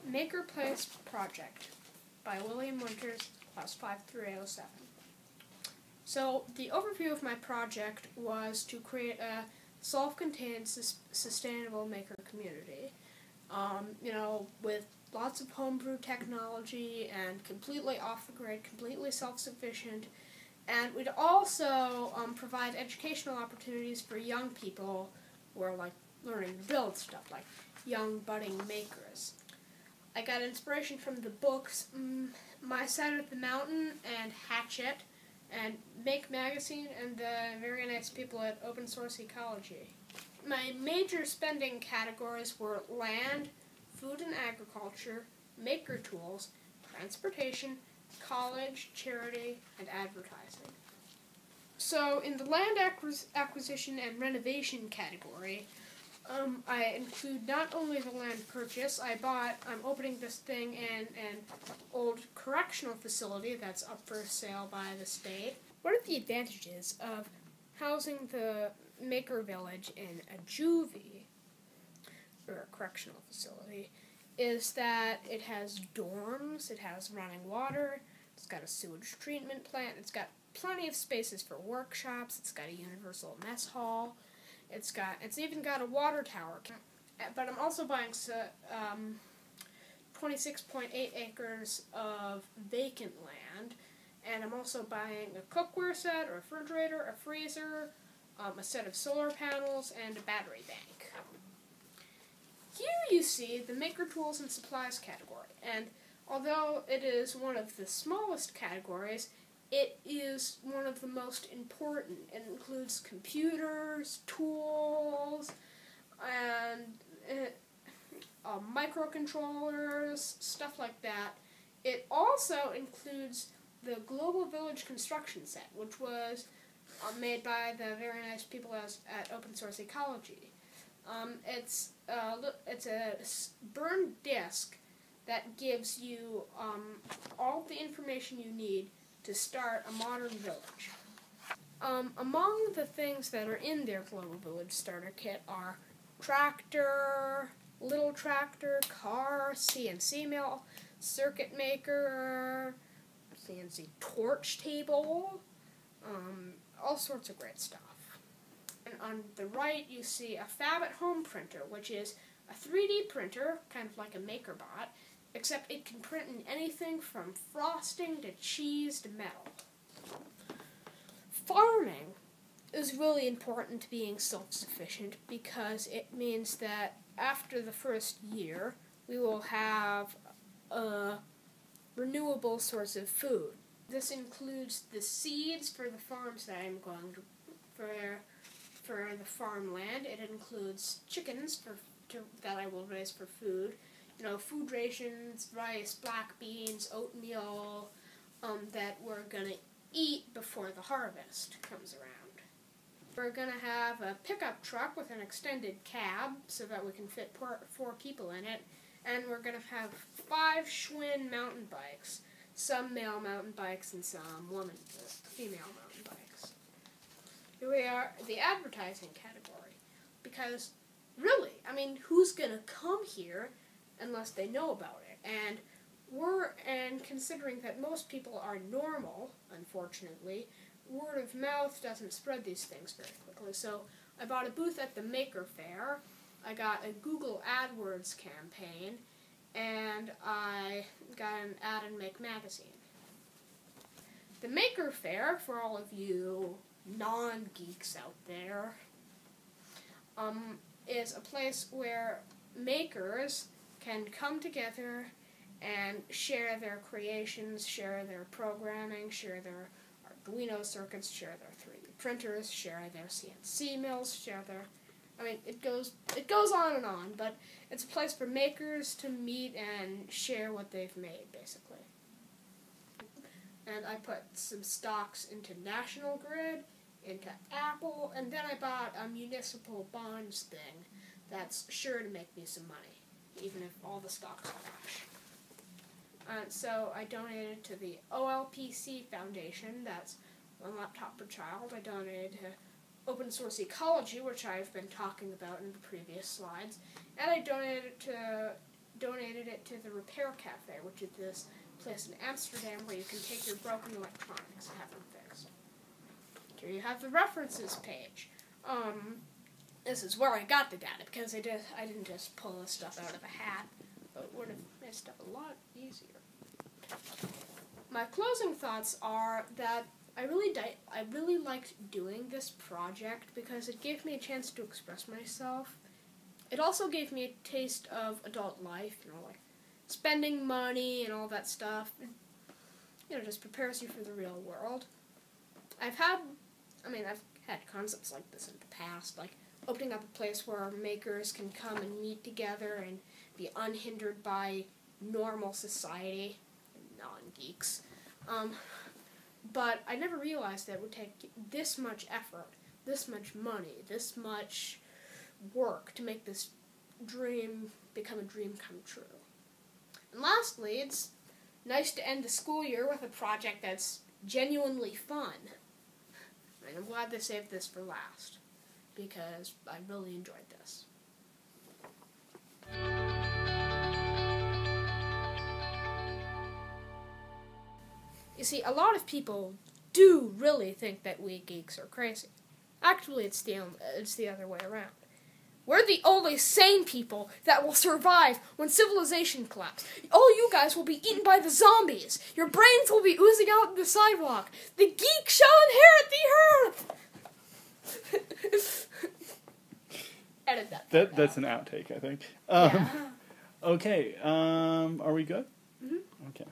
Maker Place Project by William Winters, class 53807. So, the overview of my project was to create a self-contained, sustainable maker community. With lots of homebrew technology and completely off-the-grid, completely self-sufficient. And we'd also provide educational opportunities for young people who are learning to build stuff, like young budding makers. I got inspiration from the books My Side of the Mountain and Hatchet, and Make Magazine, and the very nice people at Open Source Ecology. My major spending categories were land, food and agriculture, maker tools, transportation, college, charity, and advertising. So in the land acquisition and renovation category, I include not only the land purchase. I'm opening this thing in an old correctional facility that's up for sale by the state. One of the advantages of housing the Maker Village in a juvie, or a correctional facility, is that it has dorms, it has running water, it's got a sewage treatment plant, it's got plenty of spaces for workshops, it's got a universal mess hall, it's even got a water tower. But I'm also buying 26.8 acres of vacant land, and I'm also buying a cookware set, a refrigerator, a freezer, a set of solar panels, and a battery bank. Here you see the Maker Tools and Supplies category, and although it is one of the smallest categories, it is one of the most important. It includes computers, tools, and microcontrollers, stuff like that. It also includes the Global Village construction set, which was made by the very nice people at Open Source Ecology. It's a burned disk that gives you all the information you need to start a modern village. Among the things that are in their Global Village Starter Kit are tractor, little tractor, car, CNC mill, circuit maker, CNC torch table, all sorts of great stuff. And on the right you see a Fab-at-Home printer, which is a 3D printer, kind of like a MakerBot, except it can print in anything from frosting to cheese to metal. Farming is really important to being self-sufficient because it means that after the first year we will have a renewable source of food. This includes the seeds for the farms that I'm going to for the farmland. It includes chickens that I will raise for food. Food rations, rice, black beans, oatmeal, that we're going to eat before the harvest comes around. We're going to have a pickup truck with an extended cab so that we can fit 4 people in it, and we're going to have 5 Schwinn mountain bikes, some male mountain bikes and some female mountain bikes. Here we are, the advertising category, because really, who's going to come here unless they know about it? And considering that most people are normal, unfortunately, word of mouth doesn't spread these things very quickly. So I bought a booth at the Maker Fair, I got a Google AdWords campaign, and I got an ad in Make Magazine. The Maker Fair, for all of you non-geeks out there, is a place where makers can come together and share their creations, share their programming, share their Arduino circuits, share their 3D printers, share their CNC mills, share their... it goes on and on, but it's a place for makers to meet and share what they've made, basically. And I put some stocks into National Grid, into Apple, and then I bought a municipal bonds thing that's sure to make me some money, even if all the stocks crash. So I donated to the OLPC Foundation, that's One Laptop Per Child. I donated to open source ecology, which I've been talking about in the previous slides, and I donated it to the Repair Cafe, which is this place in Amsterdam where you can take your broken electronics and have them fixed. Here you have the references page. This is where I got the data, because I didn't just pull this stuff out of a hat, but it would have made stuff a lot easier. My closing thoughts are that I really liked doing this project because it gave me a chance to express myself. It also gave me a taste of adult life, like spending money and all that stuff. It, just prepares you for the real world. I've had concepts like this in the past, like opening up a place where makers can come and meet together and be unhindered by normal society, non-geeks. But I never realized that it would take this much effort, this much money, this much work to make this dream become a dream come true. And lastly, it's nice to end the school year with a project that's genuinely fun. And I'm glad they saved this for last, because I really enjoyed this. You see, a lot of people do really think that we geeks are crazy. Actually, it's the other way around. We're the only sane people that will survive when civilization collapses. All you guys will be eaten by the zombies. Your brains will be oozing out in the sidewalk. The geek shall inherit the earth! Edit that. That's an outtake, I think. Yeah. Okay, are we good? Mm-hmm. Okay.